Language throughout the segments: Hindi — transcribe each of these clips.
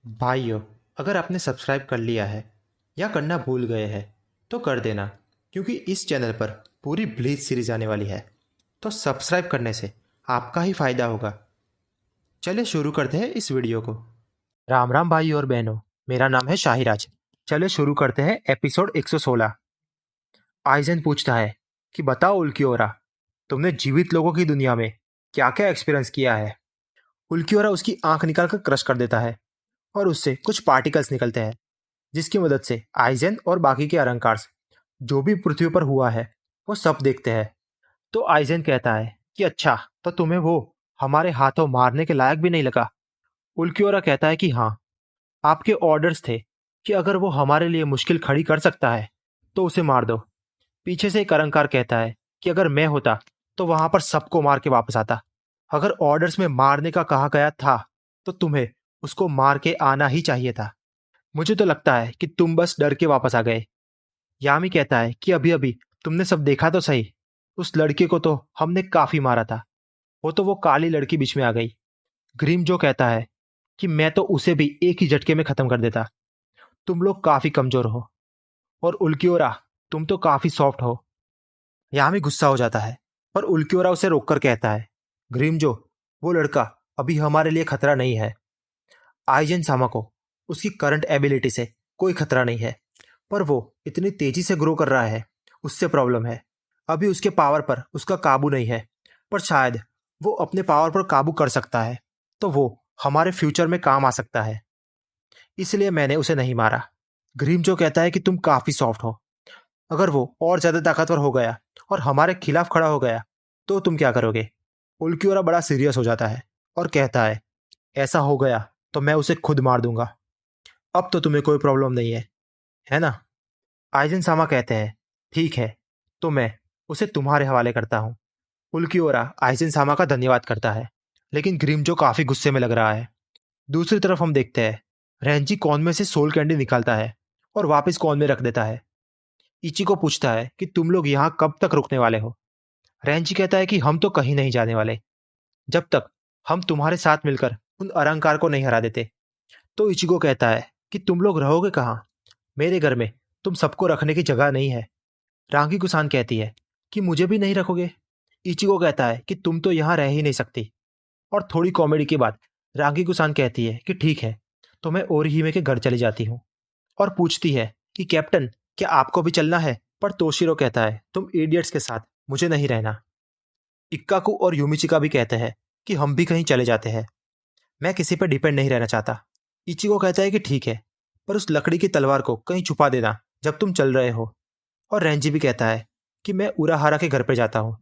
भाइयों, अगर आपने सब्सक्राइब कर लिया है या करना भूल गए हैं तो कर देना, क्योंकि इस चैनल पर पूरी ब्लीच सीरीज आने वाली है। तो सब्सक्राइब करने से आपका ही फायदा होगा। चलिए शुरू करते हैं इस वीडियो को। राम राम भाई और बहनों, मेरा नाम है शाहिराज। चलिए शुरू करते हैं एपिसोड 116। आइजन पूछता है कि बताओ उल्कियोरा, तुमने जीवित लोगों की दुनिया में क्या क्या एक्सपीरियंस किया है। उल्कियोरा उसकी आंख निकालकर क्रश कर देता है और उससे कुछ पार्टिकल्स निकलते हैं, जिसकी मदद से आइजेन और बाकी के अलंकार जो भी पृथ्वी पर हुआ है वो सब देखते हैं। तो आइजेन कहता है कि अच्छा, तो तुम्हें वो हमारे हाथों मारने के लायक भी नहीं लगा। उल्कियोरा कहता है कि हाँ, आपके ऑर्डर्स थे कि अगर वो हमारे लिए मुश्किल खड़ी कर सकता है तो उसे मार दो। पीछे से एक अलंकार कहता है कि अगर मैं होता तो वहां पर सबको मार के वापस आता। अगर ऑर्डर्स में मारने का कहा गया था तो तुम्हें उसको मार के आना ही चाहिए था। मुझे तो लगता है कि तुम बस डर के वापस आ गए। यामी कहता है कि अभी अभी तुमने सब देखा तो सही, उस लड़के को तो हमने काफी मारा था, वो काली लड़की बीच में आ गई। ग्रीम जो कहता है कि मैं तो उसे भी एक ही झटके में खत्म कर देता। तुम लोग काफी कमजोर हो, और उल्कियोरा, तुम तो काफी सॉफ्ट हो। यामी गुस्सा हो जाता है, पर उल्कियोरा उसे रोककर कहता है, ग्रीम जो, वो लड़का अभी हमारे लिए खतरा नहीं है। आइजन सामा को उसकी करंट एबिलिटी से कोई खतरा नहीं है, पर वो इतनी तेजी से ग्रो कर रहा है, उससे प्रॉब्लम है। अभी उसके पावर पर उसका काबू नहीं है, पर शायद वो अपने पावर पर काबू कर सकता है, तो वो हमारे फ्यूचर में काम आ सकता है। इसलिए मैंने उसे नहीं मारा। ग्रीम जो कहता है कि तुम काफी सॉफ्ट हो। अगर वो और ज्यादा ताकतवर हो गया और हमारे खिलाफ खड़ा हो गया तो तुम क्या करोगे। उल्कियोरा बड़ा सीरियस हो जाता है और कहता है, ऐसा हो गया तो मैं उसे खुद मार दूंगा। अब तो तुम्हें कोई प्रॉब्लम नहीं है ना। आइजन सामा कहते हैं, ठीक है, तो मैं उसे तुम्हारे हवाले करता हूँ। उल्कियोरा आइजन सामा का धन्यवाद करता है, लेकिन ग्रीमजो काफी गुस्से में लग रहा है। दूसरी तरफ हम देखते हैं, रेंजी कॉर्न में से सोल कैंडी निकालता है और वापस कॉर्न में रख देता है। इचिको पूछता है कि तुम लोग यहाँ कब तक रुकने वाले हो। रेंजी कहता है कि हम तो कहीं नहीं जाने वाले, जब तक हम तुम्हारे साथ मिलकर उन अहंकार को नहीं हरा देते। तो इचिको कहता है कि तुम लोग रहोगे कहाँ, मेरे घर में तुम सबको रखने की जगह नहीं है। रांगी कुसान कहती है कि मुझे भी नहीं रखोगे। इचिको कहता है कि तुम तो यहाँ रह ही नहीं सकती। और थोड़ी कॉमेडी के बाद रांगी कुसान कहती है कि ठीक है, तो मैं ओरिहिमे के घर चली जाती हूँ, और पूछती है कि कैप्टन, क्या आपको भी चलना है। पर तोशिरो कहता है, तुम इडियट्स के साथ मुझे नहीं रहना। इक्काकू और यूमिचिका भी कहते हैं कि हम भी कहीं चले जाते हैं, मैं किसी पर डिपेंड नहीं रहना चाहता। इचिको कहता है कि ठीक है, पर उस लकड़ी की तलवार को कहीं छुपा देना जब तुम चल रहे हो। और रेंजी भी कहता है कि मैं उराहारा के घर पे जाता हूँ,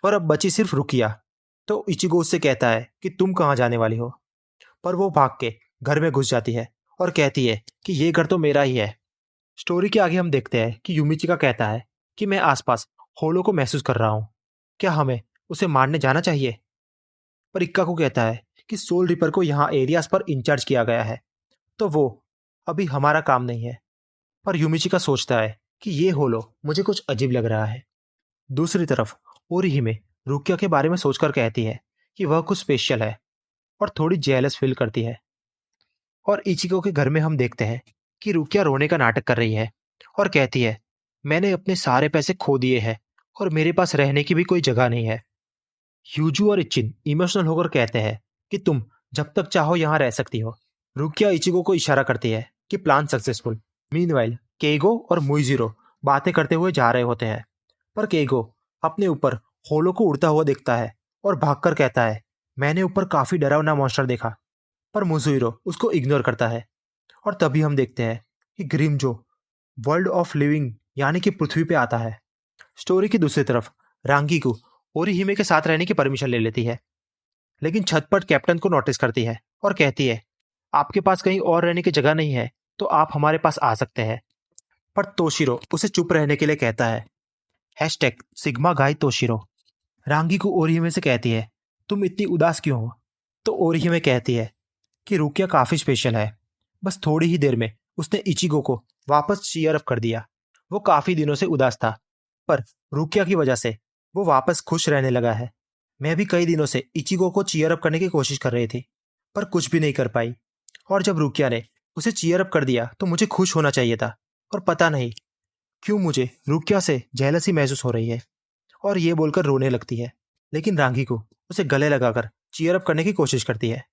और अब बची सिर्फ रुकिया। तो इचिगो उससे कहता है कि तुम कहाँ जाने वाली हो, पर वो भाग के घर में घुस जाती है और कहती है कि ये घर तो मेरा ही है। स्टोरी के आगे हम देखते हैं कि यूमिचिका कहता है कि मैं आसपास होलो को महसूस कर रहा हूँ, क्या हमें उसे मारने जाना चाहिए। पर इक्काको कहता है कि सोल रिपर को यहाँ एरियाज पर इंचार्ज किया गया है, तो वो अभी हमारा काम नहीं है। पर यूमिचिका सोचता है कि ये होलो मुझे कुछ अजीब लग रहा है। दूसरी तरफ ओरिहिमे रुकिया के बारे में सोचकर कहती है कि वह कुछ स्पेशल है, और थोड़ी जेलस फील करती है। और इचिको के घर में हम देखते हैं कि रुकिया रोने का नाटक कर रही है और कहती है, मैंने अपने सारे पैसे खो दिए हैं और मेरे पास रहने की भी कोई जगह नहीं है। यूजू और इचिन इमोशनल होकर कहते हैं कि तुम जब तक चाहो यहाँ रह सकती हो। रुकिया इचिको को इशारा करती है कि प्लान सक्सेसफुल। मीनवाइल केगो और मुइजीरो बातें करते हुए जा रहे होते हैं, पर केगो अपने ऊपर होलो को उड़ता हुआ देखता है और भागकर कहता है, मैंने ऊपर काफी डरावना मॉन्स्टर देखा। पर मुजुइरो उसको इग्नोर करता है। और तभी हम देखते हैं कि ग्रीमजो वर्ल्ड ऑफ लिविंग यानी कि पृथ्वी पे आता है। स्टोरी की दूसरी तरफ रांगी को ओरिहिमे के साथ रहने की परमिशन ले लेती है, लेकिन छत पर कैप्टन को नोटिस करती है और कहती है, आपके पास कहीं और रहने की जगह नहीं है तो आप हमारे पास आ सकते हैं। पर तोशिरो उसे चुप रहने के लिए कहता है। हैशटैग सिग्मा गाई तोशिरो। रांगी को ओरिहिमे से कहती है, तुम इतनी उदास क्यों हो। तो ओरिहिमे कहती है कि रुकिया काफी स्पेशल है, बस थोड़ी ही देर में उसने इचिगो को वापस चीयर अप कर दिया। वो काफी दिनों से उदास था, पर रुकिया की वजह से वो वापस खुश रहने लगा है। मैं भी कई दिनों से इचिगो को चीयर अप करने की कोशिश कर रही थी, पर कुछ भी नहीं कर पाई। और जब रुकिया ने उसे चीयर अप कर दिया तो मुझे खुश होना चाहिए था, और पता नहीं क्यों मुझे रुकिया से जेलसी महसूस हो रही है और ये बोलकर रोने लगती है। लेकिन रांगी को उसे गले लगाकर चीयर अप करने की कोशिश करती है,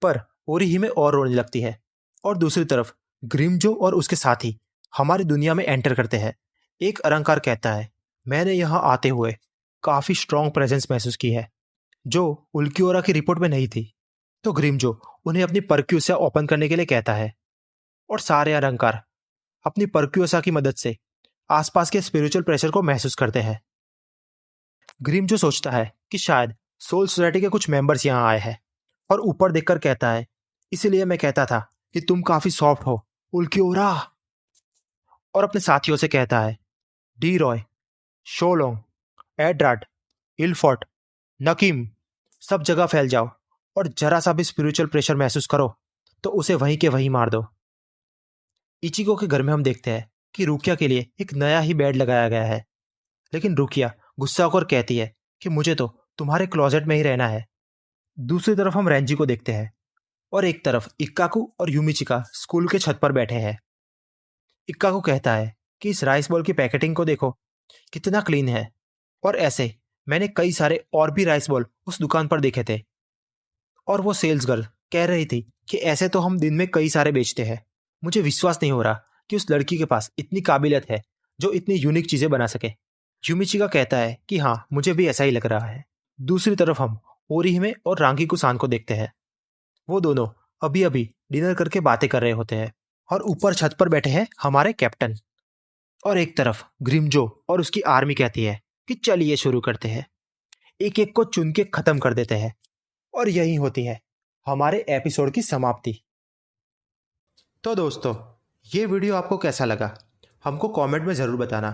पर ओरिहिमे और रोने लगती है। और दूसरी तरफ ग्रिमजो और उसके साथी हमारी दुनिया में एंटर करते हैं। एक अलंकार कहता है, मैंने यहाँ आते हुए काफी स्ट्रॉन्ग प्रेजेंस महसूस की है जो उल्कियोरा की रिपोर्ट में नहीं थी। तो ग्रिमजो उन्हें अपनी परक्यूसा ओपन करने के लिए कहता है और सारे अलंकार अपनी परक्यूसा की मदद से आसपास के स्पिरिचुअल प्रेशर को महसूस करते हैं। ग्रिमजो सोचता है कि शायद सोल सोसाइटी के कुछ मेंबर्स यहाँ आए हैं और ऊपर देखकर कहता है, इसीलिए मैं कहता था कि तुम काफी सॉफ्ट हो उल्कियोरा। और अपने साथियों से कहता है, डी रॉय, शोलोंग, एड्राड, इल्फोर्ट, नकीम, सब जगह फैल जाओ और जरा सा भी स्पिरिचुअल प्रेशर महसूस करो तो उसे वहीं के वहीं मार दो। इचिको के घर में हम देखते हैं कि रुकिया के लिए एक नया ही बेड लगाया गया है, लेकिन रुकिया गुस्सा होकर कहती है कि मुझे तो तुम्हारे क्लोजेट में ही रहना है। दूसरी तरफ हम रेंजी को देखते हैं और एक तरफ इक्काकू और यूमिचिका स्कूल के छत पर बैठे हैं। इक्काकू कहता है कि इस राइस बॉल की पैकेटिंग को देखो, कितना क्लीन है, और ऐसे मैंने कई सारे और भी राइस बॉल उस दुकान पर देखे थे। और वो सेल्स गर्ल कह रही थी कि ऐसे तो हम दिन में कई सारे बेचते हैं। मुझे विश्वास नहीं हो रहा कि उस लड़की के पास इतनी काबिलियत है जो इतनी यूनिक चीजें बना सके। यूमिचिका कहता है कि हाँ, मुझे भी ऐसा ही लग रहा है। दूसरी तरफ हम ओरिहिमे और रांगी कुसान को देखते हैं। वो दोनों अभी अभी डिनर करके बातें कर रहे होते हैं और ऊपर छत पर बैठे हैं हमारे कैप्टन। और एक तरफ ग्रिमजो और उसकी आर्मी कहती है कि चलिए शुरू करते हैं, एक एक को चुन के खत्म कर देते हैं। और यही होती है हमारे एपिसोड की समाप्ति। तो दोस्तों, ये वीडियो आपको कैसा लगा हमको कमेंट में ज़रूर बताना,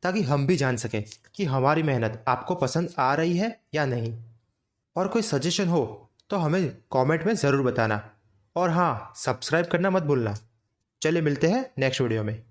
ताकि हम भी जान सकें कि हमारी मेहनत आपको पसंद आ रही है या नहीं। और कोई सजेशन हो तो हमें कमेंट में ज़रूर बताना। और हाँ, सब्सक्राइब करना मत भूलना। चलिए मिलते हैं नेक्स्ट वीडियो में।